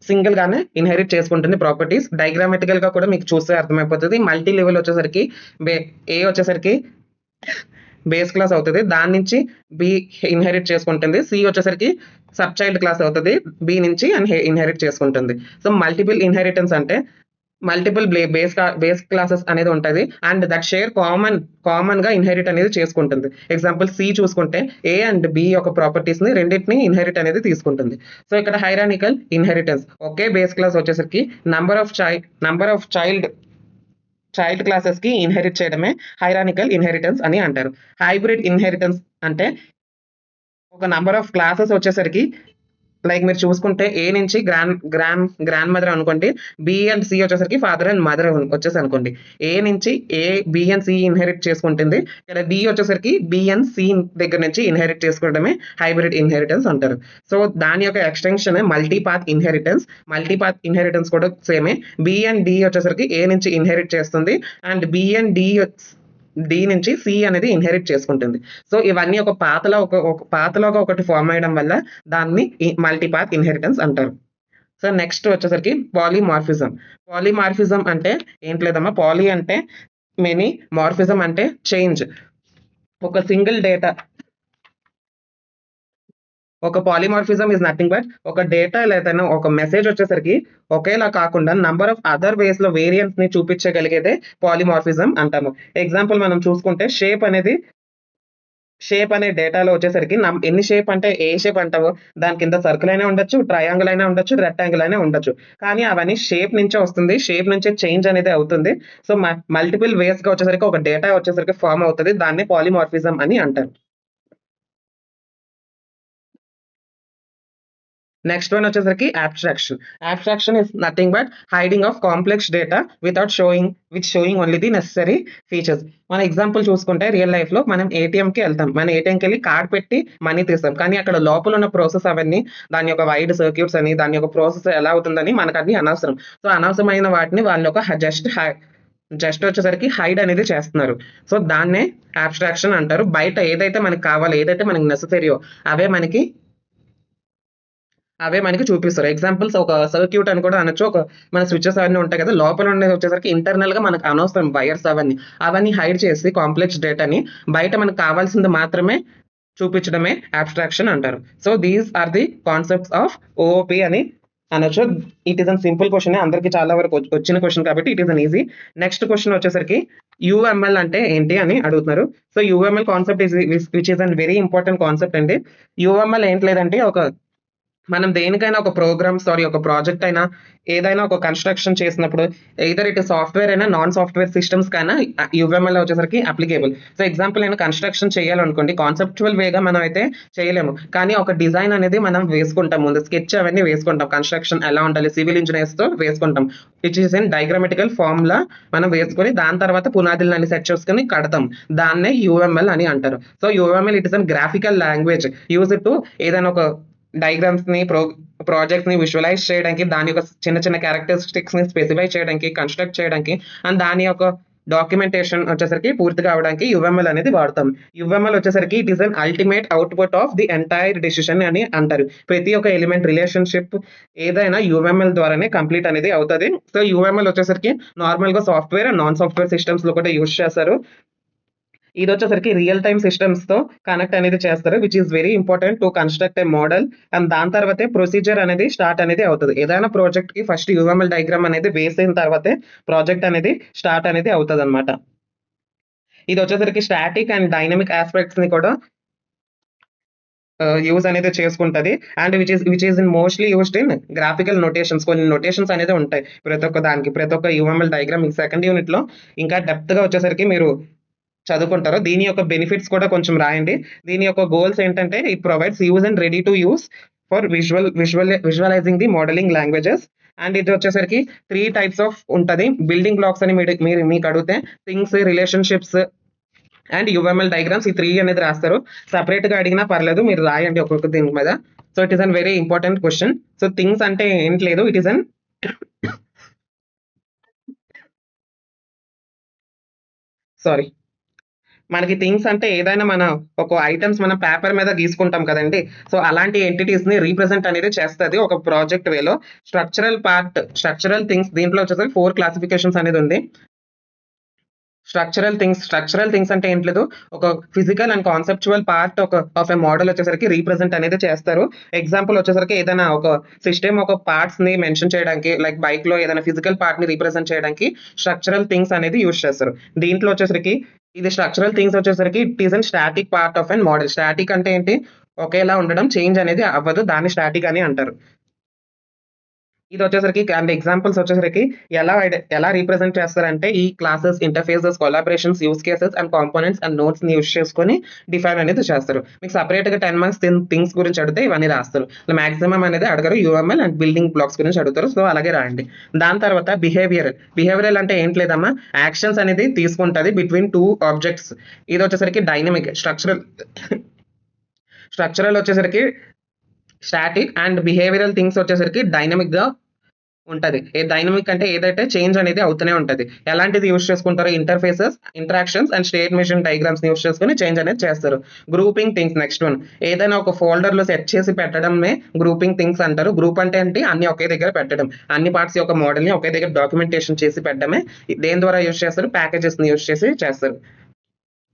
సింగిల్ గానే ఇన్‌హెరిట్ చేసుకుంటుంది ప్రాపర్టీస్. డయాగ్రామాటికల్‌గా కూడా మీకు చూస్తే అర్థమైపోతది. మల్టీ లెవెల్ వచ్చేసరికి బే ఏ వచ్చేసరికి బేస్ క్లాస్ అవుతది. దాని నుంచి బి ఇన్‌హెరిట్ చేసుకుంటుంది. సి వచ్చేసరికి సబ్ చైల్డ్ క్లాస్ అవుతది. బి నుంచి ఇన్‌హెరిట్ చేసుకుంటుంది. సో, మల్టిపుల్ ఇన్‌హెరిటెన్స్ అంటే మల్టిపుల్ బేస్ క్లాసెస్ అనేది ఉంటది. అండ్ దట్ షేర్ కామన్‌గా ఇన్‌హెరిట్ అనేది చేసుకుంటుంది. ఎగ్జాంపుల్ సి చూసుకుంటే ఏ అండ్ బి యొక్క ప్రాపర్టీస్‌ని రెండిటిని ఇన్‌హెరిట్ అనేది తీసుకుంటుంది. సో, ఇక్కడ హైరార్కికల్ ఇన్‌హెరిటెన్స్. ఒకే బేస్ క్లాస్ వచ్చేసరికి నంబర్ ఆఫ్ చైల్డ్ క్లాసెస్‌కి ఇన్‌హెరిట్ చేయడమే హైరార్కికల్ ఇన్‌హెరిటెన్స్ అని అంటారు. హైబ్రిడ్ ఇన్‌హెరిటెన్స్ అంటే ఒక నంబర్ ఆఫ్ క్లాసెస్ వచ్చేసరికి లైక్ మీరు చూసుకుంటే ఏ నుంచి గ్రాండ్ మదర్ అనుకోండి. బి అండ్ సి వచ్చేసరికి ఫాదర్ అండ్ మదర్ వచ్చేసనుకోండి. ఏ నుంచి బి అండ్ సి ఇన్‌హెరిట్ చేసుకుంటుంది. ఇక్కడ డి వచ్చేసరికి బి అండ్ సి దగ్గర నుంచి ఇన్‌హెరిట్ చేసుకోవడమే హైబ్రిడ్ ఇన్‌హెరిటెన్స్ అంటారు. సో, దాని యొక్క ఎక్స్‌టెన్షనే multi path inheritance. Multi path inheritance కూడా సేమే. బి అండ్ డి వచ్చేసరికి ఏ నుంచి ఇన్‌హెరిట్ చేస్తుంది. అండ్ బి అండ్ డి నుంచి సి అనేది ఇన్‌హెరిట్ చేసుకుంటుంది. సో, ఇవన్నీ ఒక పాతలోగా ఒకటి ఫార్మ్ అయ్యడం వల్ల దాన్ని మల్టీ పాత్ ఇన్‌హెరిటెన్స్ అంటారు. సో, నెక్స్ట్ వచ్చేసరికి పాలిమార్ఫిజం. పాలిమార్ఫిజం అంటే ఏంటి లేదమ్మా, పాలీ అంటే మెనీ, మార్ఫిజం అంటే చేంజ్. ఒక సింగిల్ డేటా ఒక పాలిమార్ఫిజం ఈస్ నథింగ్ బట్ ఒక డేటా లేదైనా ఒక మెసేజ్ వచ్చేసరికి ఒకేలా కాకుండా నంబర్ ఆఫ్ అదర్ వేస్‌లో వేరియంట్స్‌ని చూపించగలిగేదే పాలిమార్ఫిజం అంటాము. ఎగ్జాంపుల్ మనం చూసుకుంటే షేప్ అనే డేటాలో వచ్చేసరికి ఎన్ని షేప్ అంటే ఏ షేప్ అంటావు? దాని కింద సర్కిల్ అయినా ఉండొచ్చు, ట్రయాంగిల్ అయినా ఉండొచ్చు, రెక్టాంగిల్ అయినా ఉండొచ్చు. కానీ అవన్నీ షేప్ నుంచే వస్తుంది. షేప్ నుంచే చేంజ్ అనేది అవుతుంది. సో, మల్టిపుల్ వేస్‌గా వచ్చేసరికి ఒక డేటా వచ్చేసరికి ఫార్మ్ అవుతది. దాన్నే పాలిమార్ఫిజం అని అంటారు. నెక్స్ట్ వన్ వచ్చేసరికి abstraction. Abstraction is nothing but hiding of complex data without showing only the necessary features. మన ఎగ్జాంపుల్ చూసుకుంటే రియల్ లైఫ్ లో మనం ఏటీఎంకి వెళ్తాం, మన ఏటీఎంకి వెళ్ళి కార్డ్ పెట్టి మనీ తీస్తాం, కానీ అక్కడ లోపల ఉన్న ప్రాసెస్ అవన్నీ, దాని యొక్క వైడ్ సర్క్యూట్స్ అని, దాని యొక్క ప్రాసెస్ ఎలా అవుతుందని మనకు అన్ని అనవసరం. సో అనవసరమైన వాటిని వాళ్ళ ఒక జస్ట్ వచ్చేసరికి హైడ్ అనేది చేస్తున్నారు. సో దాన్నే అబ్స్ట్రాక్షన్ అంటారు. బయట ఏదైతే మనకి కావాలో, ఏదైతే మనకి నెససరీయో అవే మనకి చూపిస్తారు. ఎగ్జాంపుల్స్ ఒక సర్క్యూట్ అని కూడా అనొచ్చు. ఒక మన స్విచెస్ అవన్నీ ఉంటాయి కదా, లోపల ఉండేది వచ్చేసరికి ఇంటర్నల్ గా మనకు అనవసరం వైర్స్ అవన్నీ హైడ్ చేసి కాంప్లెక్స్ డేటాని బయట మనకు కావాల్సింది మాత్రమే చూపించడమే అబ్స్ట్రాక్షన్ అంటారు. So these are the concepts of OOP అని అనొచ్చు. It is an simple question, అందరికి చాలా వరకు వచ్చిన క్వశ్చన్ కాబట్టి it is an easy. Next question వచ్చేసరికి యుఎంఎల్ అంటే ఏంటి అని అడుగుతున్నారు. So UML concept which is an very important concept అండి. యుఎంఎల్ ఏంటి లేదంటే మనం దేనికైనా ఒక ప్రోగ్రామ్ ఒక ప్రాజెక్ట్ అయినా ఏదైనా ఒక కన్స్ట్రక్షన్ చేసినప్పుడు ఎయిదర్ ఇట్ సాఫ్ట్వేర్ అయినా నాన్ సాఫ్ట్వేర్ సిస్టమ్స్ కైనా యుఎంఎల్ వచ్చేసరికి అప్లికేబుల్. సో ఎగ్జాంపుల్ నేను కన్స్ట్రక్షన్ చేయాలనుకోండి, కాన్సెప్చువల్ వేగా మనం అయితే చేయలేము, కానీ ఒక డిజైన్ అనేది మనం వేసుకుంటాం, ముందు స్కెచ్ అవన్నీ వేసుకుంటాం, కన్స్ట్రక్షన్ ఎలా ఉండాలి సివిల్ ఇంజనీర్స్ తో వేసుకుంటాం, విచ్ ఈస్ ఇన్ డయాగ్రామటికల్ ఫార్మ్ లా మనం వేసుకొని దాని తర్వాత పునాదులను సెట్ చేసుకుని కడతాం. దాన్నే యుఎంఎల్ అని అంటారు. So UML it is an graphical language use to ఏదైనా ఒక డయాగ్రామ్స్ ని ప్రాజెక్ట్స్ ని విజువలైజ్ చేయడానికి, దాని యొక్క చిన్న చిన్న క్యారెక్టరిస్టిక్స్ ని స్పెసిఫై చేయడానికి, కన్స్ట్రక్ట్ చేయడానికి, అండ్ దాని యొక్క డాక్యుమెంటేషన్ వచ్చేసరికి పూర్తిగా అవడానికి యుఎంఎల్ అనేది వాడతాం. యుఎంఎల్ వచ్చేసరికి it is an ultimate output of the entire decision అని అంటారు. ప్రతి ఒక్క ఎలిమెంట్ రిలేషన్షిప్ ఏదైనా యుఎంఎల్ ద్వారానే కంప్లీట్ అనేది అవుతుంది. సో యుఎంఎల్ వచ్చేసరికి నార్మల్ గా software and non software systems లో కూడా యూజ్ చేస్తారు. ఇది వచ్చేసరికి రియల్ టైమ్ సిస్టమ్స్ తో కనెక్ట్ అనేది చేస్తారు, which is very important to construct a model. And దాని తర్వాతే ప్రొసీజర్ అనేది స్టార్ట్ అనేది అవుతుంది. ఏదైనా ప్రాజెక్ట్ కి ఫస్ట్ యూఎంఎల్ డయాగ్రామ్ అనేది వేసిన తర్వాతే ప్రాజెక్ట్ అనేది స్టార్ట్ అనేది అవుతుంది అనమాట. ఇది వచ్చేసరికి స్టాటిక్ అండ్ డైనమిక్ ఆస్పెక్ట్స్ ని కూడా యూజ్ అనేది చేసుకుంటది. And which is in mostly used in graphical notations. కొన్ని నోటేషన్స్ అనేది ఉంటాయి ప్రతి ఒక్క దానికి, ప్రతి ఒక్క యూఎంఎల్ డయాగ్రామ్ సెకండ్ యూనిట్ లో ఇంకా డెప్త్ గా వచ్చేసరికి మీరు చదువుకుంటారు. దీని యొక్క బెనిఫిట్స్ కూడా కొంచెం రాయండి. దీని యొక్క గోల్స్ ఏంటంటే it provides use and ready to use for visualising the modelling languages. And ఇది వచ్చేసరికి 3 టైప్స్ ఆఫ్ ఉంటది. బిల్డింగ్ బ్లాక్స్ అని మీకు అడిగితే things, relationships and UML diagrams, ఈ 3 అనేది రాస్తారు. సపరేట్ గా అడిగినా పర్లేదు, మీరు రాయండి ఒక్కొక్క దీని మీద. So it is an very important question. So things అంటే ఏంటి లేదు, ఇట్ ఈస్ అన్ సారీ, మనకి థింగ్స్ అంటే ఏదైనా మన ఒక ఐటమ్స్ మనం పేపర్ మీద గీసుకుంటాం కదండి. సో అలాంటి ఎంటిటీస్ ని రీప్రజెంట్ అనేది చేస్తుంది ఒక ప్రాజెక్ట్ వేలో. స్ట్రక్చరల్ థింగ్స్ దీంట్లో వచ్చేసరికి 4 క్లాసిఫికేషన్స్ అనేది ఉంది. స్ట్రక్చరల్ థింగ్స్ అంటే ఏం లేదు, ఒక physical and conceptual part of a model వచ్చేసరికి రీప్రజెంట్ అనేది చేస్తారు. ఎగ్జాంపుల్ వచ్చేసరికి ఏదైనా ఒక సిస్టమ్ ఒక పార్ట్స్ ని మెన్షన్ చేయడానికి, లైక్ బైక్ లో ఏదైనా ఫిజికల్ పార్ట్ ని రీప్రజెంట్ చేయడానికి స్ట్రక్చరల్ థింగ్స్ అనేది యూజ్ చేస్తారు. దీంట్లో వచ్చేసరికి ఇది స్ట్రక్చరల్ థింగ్స్ వచ్చేసరికి it is an static part of an model. Static అంటే ఏంటి, ఒకేలా ఉండడం, చేంజ్ అనేది అవ్వదు, దాన్ని స్టాటిక్ అని అంటారు. ఇది వచ్చేసరికి అండ్ ఎగ్జాంపుల్స్ వచ్చేసరికి ఎలా రీప్రజెంట్ చేస్తారంటే ఈ classes, interfaces, collaborations, use cases and components and notes ని యూస్ చేసుకొని డిఫైన్ అనేది చేస్తారు. మీకు సపరేట్ గా 10 మార్క్స్ థింగ్స్ గురించి అడిగితే ఇవన్నీ రాస్తారు. మాక్సిమం అనేది అడగరు, యుఎంఎల్ అండ్ బిల్డింగ్ బ్లాక్స్ గురించి అడుగుతారు. సో అలాగే రాయండి. దాని తర్వాత బిహేవియరల్ అంటే ఏంటి లేదమ్మా, యాక్షన్స్ అనేది తీసుకుంటది బిట్వీన్ 2 ఆబ్జెక్ట్స్. ఇది వచ్చేసరికి డైనమిక్. స్ట్రక్చరల్ వచ్చేసరికి స్టాటిక్ అండ్ బిహేవియరల్ థింగ్స్ వచ్చేసరికి డైనమిక్ గా ఉంటది. డైనమిక్ అంటే ఏదైతే చేంజ్ అనేది అవుతూనే ఉంటది. ఎలాంటిది యూస్ చేసుకుంటారు, interfaces, interactions and state machine diagrams ని యూస్ చేసుకుని చేంజ్ అనేది చేస్తారు. Grouping things next one. ఏదైనా ఒక ఫోల్డర్ లో సెట్ చేసి పెట్టడమే గ్రూపింగ్ థింగ్స్ అంటారు. గ్రూప్ అంటే ఏంటి, అన్ని ఒకే దగ్గర పెట్టడం, అన్ని పార్ట్స్ యొక్క మోడల్ ని ఒకే దగ్గర డాక్యుమెంటేషన్ చేసి పెట్టడమే. దేని ద్వారా యూస్ చేస్తారు, ప్యాకేజెస్ ని యూస్ చేసి చేస్తారు.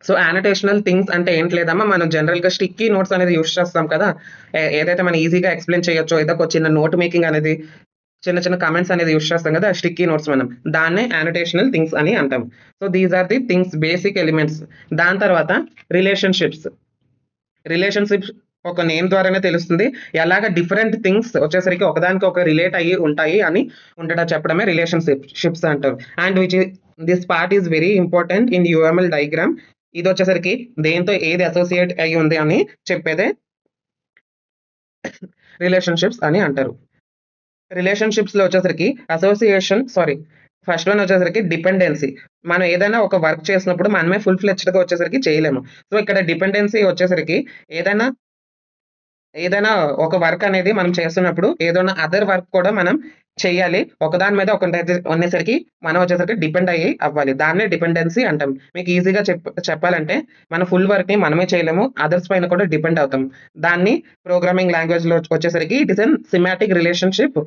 సో యానోటేషనల్ థింగ్స్ అంటే ఏంటి లేదమ్మా, మనం జనరల్ గా స్టిక్కీ నోట్స్ అనేది యూస్ చేస్తాం కదా, ఏదైతే మనం ఈజీగా ఎక్స్ప్లెయిన్ చేయొచ్చో, ఏదో ఒక చిన్న నోట్ మేకింగ్ అనేది, చిన్న చిన్న కమెంట్స్ అనేది యూస్ చేస్తాం కదా, స్టిక్కీ నోట్స్ మనం దాన్నే యానోటేషనల్ థింగ్స్ అని అంటాం. So these are the things basic elements. దాని తర్వాత రిలేషన్షిప్స్ ఒక నేమ్ ద్వారానే తెలుస్తుంది. ఎలాగ డిఫరెంట్ థింగ్స్ వచ్చేసరికి ఒకదానికి ఒక రిలేట్ అయ్యి ఉంటాయి అని చెప్పడమే రిలేషన్షిప్స్ అంటారు. And this part is very important in UML diagram. ఇది వచ్చేసరికి దేంతో ఏది అసోసియేట్ అయ్యి ఉంది అని చెప్పేదే. రిలేషన్షిప్స్ అని అంటారు. రిలేషన్షిప్స్లో వచ్చేసరికి ఫస్ట్ వన్ వచ్చేసరికి డిపెండెన్సీ. మనం ఏదైనా ఒక వర్క్ చేసినప్పుడు మనమే ఫుల్ ఫ్లెడ్జ్డ్గా వచ్చేసరికి చేయలేము. సో ఇక్కడ డిపెండెన్సీ వచ్చేసరికి ఏదైనా ఏదైనా ఒక వర్క్ అనేది మనం చేస్తున్నప్పుడు ఏదైనా అదర్ వర్క్ కూడా మనం చెయ్యాలి. ఒకదాని మీద ఒకటి అనేసరికి మనం వచ్చేసరికి డిపెండ్ అవ్వాలి. దాన్నే డిపెండెన్సీ అంటాం. మీకు ఈజీగా చెప్పాలంటే మన ఫుల్ వర్క్‌ని మనమే చేయలేము. అదర్స్ పైన కూడా డిపెండ్ అవుతాం. దాన్ని ప్రోగ్రామింగ్ లాంగ్వేజ్‌లో వచ్చేసరికి it is an semantic relationship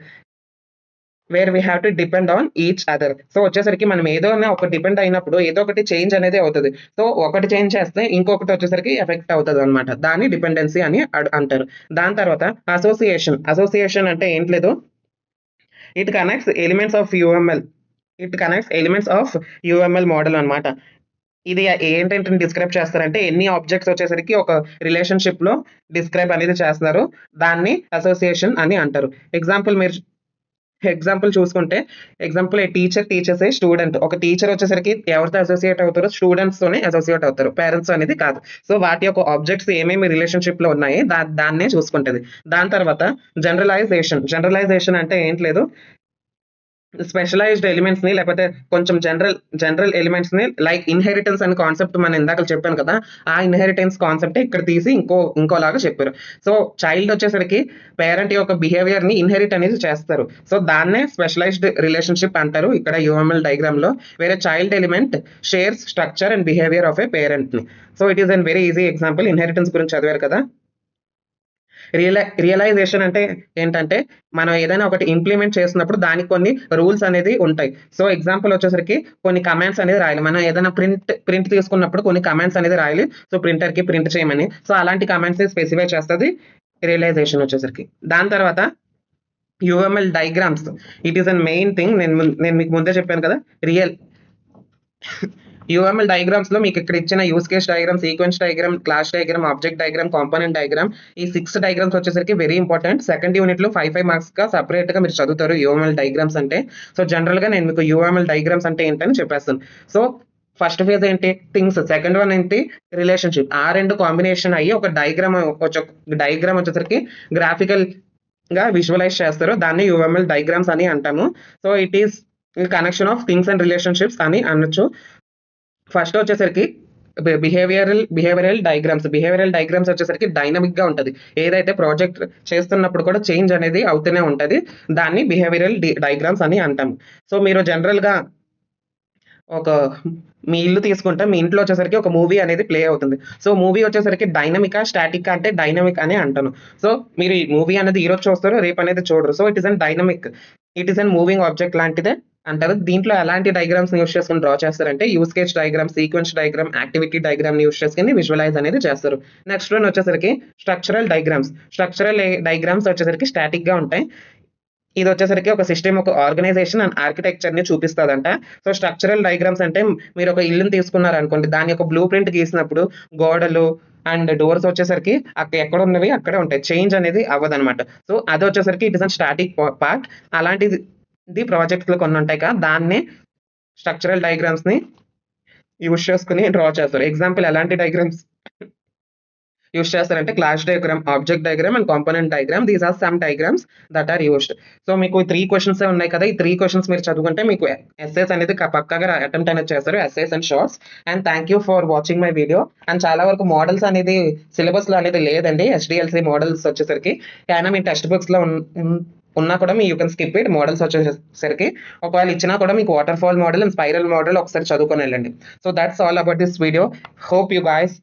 where we have to depend on each other. So వచ్చేసరికి మనం ఏదైనా ఒక డిపెండ్ అయినప్పుడు ఏదో ఒకటి చేంజ్ అనేది అవుతది. సో ఒకటి చేంజ్ చేస్తే ఇంకొకటి వచ్చేసరికి ఎఫెక్ట్ అవుతదనమాట. దాన్ని డిపెండెన్సీ అని అంటారు. దాని తర్వాత అసోసియేషన్. అసోసియేషన్ అంటే ఏంటి లేదు, it connects elements of UML. Model అన్నమాట. ఇది ఏంటంటే డిస్క్రైబ్ చేస్తారంటే ఎన్ని ఆబ్జెక్ట్స్ వచ్చేసరికి ఒక రిలేషన్‌షిప్‌లో డిస్క్రైబ్ అనేది చేస్తున్నారు. దాన్ని అసోసియేషన్ అని అంటారు. ఎగ్జాంపుల్ చూసుకుంటే ఏ టీచర్ టీచర్స్ ఏ స్టూడెంట్. ఒక టీచర్ వచ్చేసరికి ఎవరితో అసోసియేట్ అవుతారు? స్టూడెంట్స్తోనే అసోసియేట్ అవుతారు. పేరెంట్స్ అనేది కాదు. సో వాటి యొక్క ఆబ్జెక్ట్స్ ఏమేమి రిలేషన్‌షిప్‌లో ఉన్నాయి దాన్నే చూసుకుంటది. దాని తర్వాత జనరలైజేషన్. జనరలైజేషన్ అంటే ఏంటి లేదు, స్పెషలైజ్డ్ ఎలిమెంట్స్‌ని లేకపోతే కొంచెం జనరల్ ఎలిమెంట్స్‌ని లైక్ ఇన్‌హెరిటెన్స్ అనే కాన్సెప్ట్ మనం ఇందాక చెప్పాను కదా! ఆ ఇన్‌హెరిటెన్స్ కాన్సెప్టే ఇక్కడ తీసి ఇంకోలాగా చెప్పారు. సో చైల్డ్ వచ్చేసరికి పేరెంట్ యొక్క బిహేవియర్‌ని ఇన్‌హెరిట్ అనేది చేస్తారు. సో దాన్నే స్పెషలైజ్డ్ రిలేషన్‌షిప్ అంటారు ఇక్కడ యూఎంఎల్ డయాగ్రామ్‌లో. వేరే child element shares structure and behaviour of a పేరెంట్‌ని. So it is an very easy example. Inheritance గురించి చదివారు కదా! రియలైజేషన్ అంటే ఏంటంటే మనం ఏదైనా ఒకటి ఇంప్లిమెంట్ చేస్తున్నప్పుడు దానికి కొన్ని రూల్స్ అనేది ఉంటాయి. సో ఎగ్జాంపుల్ వచ్చేసరికి కొన్ని కమాండ్స్ అనేది రాయాలి. మనం ఏదైనా ప్రింట్ తీసుకున్నప్పుడు కొన్ని కమాండ్స్ అనేది రాయాలి. సో ప్రింటర్‌కి ప్రింట్ చేయమని. సో అలాంటి కమాండ్స్‌ని స్పెసిఫై చేస్తది రియలైజేషన్ వచ్చేసరికి. దాని తర్వాత UML diagrams. It is an main thing. నేను మీకు ముందే చెప్పాను కదా! యూఎంఎల్ డయాగ్రామ్స్‌లో మీకు ఇక్కడ ఇచ్చిన use case diagram, sequence diagram, class diagram, object diagram, component diagram, ఈ 6 డయాగ్రామ్స్ వచ్చేసరికి వెరీ ఇంపార్టెంట్. సెకండ్ యూనిట్‌లో 5 మార్క్స్‌గా సెపరేట్‌గా మీరు చదువుతారు యూఎంఎల్ డయాగ్రామ్స్ అంటే. సో జనరల్‌గా నేను మీకు యూఎంఎల్ డయాగ్రామ్స్ అంటే ఏంటని చెప్పేస్తాను. సో ఫస్ట్ ఫేజ్ ఏంటి? థింగ్స్. సెకండ్ వన్ ఏంటి? రిలేషన్‌షిప్. ఆ 2 కాంబినేషన్ అయ్యి ఒక డయాగ్రామ్ వచ్చేసరికి గ్రాఫికల్‌గా విజువలైజ్ చేస్తారు. దాన్ని యూఎంఎల్ డయాగ్రామ్స్ అని అంటాము. So it is connection of things and relationships అని అనొచ్చు. ఫస్ట్ వచ్చేసరికి బిహేవియరల్ డయాగ్రామ్స్ వచ్చేసరికి డైనమిక్‌గా ఉంటది. ఏదైతే ప్రాజెక్ట్ చేస్తున్నప్పుడు కూడా చేంజ్ అనేది అవుతూనే ఉంటది. దాన్ని బిహేవియరల్ డయాగ్రామ్స్ అని అంటాము. సో మీరు జనరల్‌గా మీ ఇల్లు తీసుకుంటే మీ ఇంట్లో వచ్చేసరికి ఒక మూవీ అనేది ప్లే అవుతుంది. సో మూవీ వచ్చేసరికి డైనమికా, స్టాటికా అంటే డైనమిక్ అని అంటాను. సో మీరు ఈ మూవీ అనేది ఈరోజు చూస్తారు, రేపు అనేది చూడరు. So it is an dynamic. It is an moving object లాంటిదే అంటారు. దీంట్లో ఎలాంటి డయాగ్రామ్స్‌ని యూజ్ చేసుకొని డ్రా చేస్తారంటే use case diagram, sequence diagram, activity డయాగ్రామ్‌ని యూజ్ చేసుకొని విజువలైజ్ అనేది చేస్తారు. నెక్స్ట్ వన్ వచ్చేసరికి స్ట్రక్చరల్ డయాగ్రామ్స్. డయాగ్రామ్స్ వచ్చేసరికి స్టాటిక్‌గా ఉంటాయి. ఇది వచ్చేసరికి ఒక సిస్టమ్, ఒక ఆర్గనైజేషన్ అండ్ ఆర్కిటెక్చర్‌ని చూపిస్తదంట. సో స్ట్రక్చరల్ డయాగ్రామ్స్ అంటే మీరు ఒక ఇల్లుని తీసుకున్నారనుకోండి, దాని యొక్క బ్లూ ప్రింట్ గీసినప్పుడు గోడలు అండ్ డోర్స్ వచ్చేసరికి ఎక్కడ ఉన్నవి అక్కడే ఉంటాయి. చేంజ్ అనేది అవ్వదనమాట. సో అది వచ్చేసరికి it is an static part. అలాంటిది ప్రాజెక్ట్స్‌లో కొన్ని ఉంటాయి కదా! దాన్నే స్ట్రక్చరల్ డయాగ్రామ్స్‌ని యూజ్ చేసుకొని డ్రా చేస్తారు. ఎగ్జాంపుల్ ఎలాంటి డయాగ్రామ్స్ యూజ్ చేస్తారంటే class diagram, object diagram and component diagram. These are some diagrams that are used. So మీకు 3 క్వెషన్సే ఉన్నాయి కదా! ఈ 3 క్వెషన్స్ మీరు చదువుకుంటే మీకు ఎస్సేస్ అనేది పక్కాగా అటెంప్ట్ అనేది చేస్తారు. Essays and shorts. And thank you for watching my video. And చాలా వరకు మోడల్స్ అనేది సిలబస్‌లో అనేది లేదండి. HDLC మోడల్స్ వచ్చేసరికి అయినా మీ టెక్స్ట్ బుక్స్‌లో ఉన్నా కూడా you can skip it. Models వచ్చేసరికి ఒకవేళ ఇచ్చినా కూడా మీకు water fall model and spiral model ఒకసారి చదువుకొని వెళ్ళండి. So that's all about this video. Hope you guys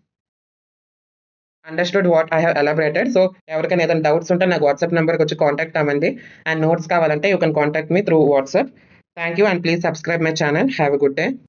understood what I have elaborated. So ఎవరికైనా ఏదైనా డౌట్స్ ఉంటే నాకు వాట్సాప్ నంబర్‌కి వచ్చి కాంటాక్ట్ అవ్వండి. అండ్ నోట్స్ కావాలంటే you can contact me through WhatsApp. Thank you and please subscribe my channel. Have a good day.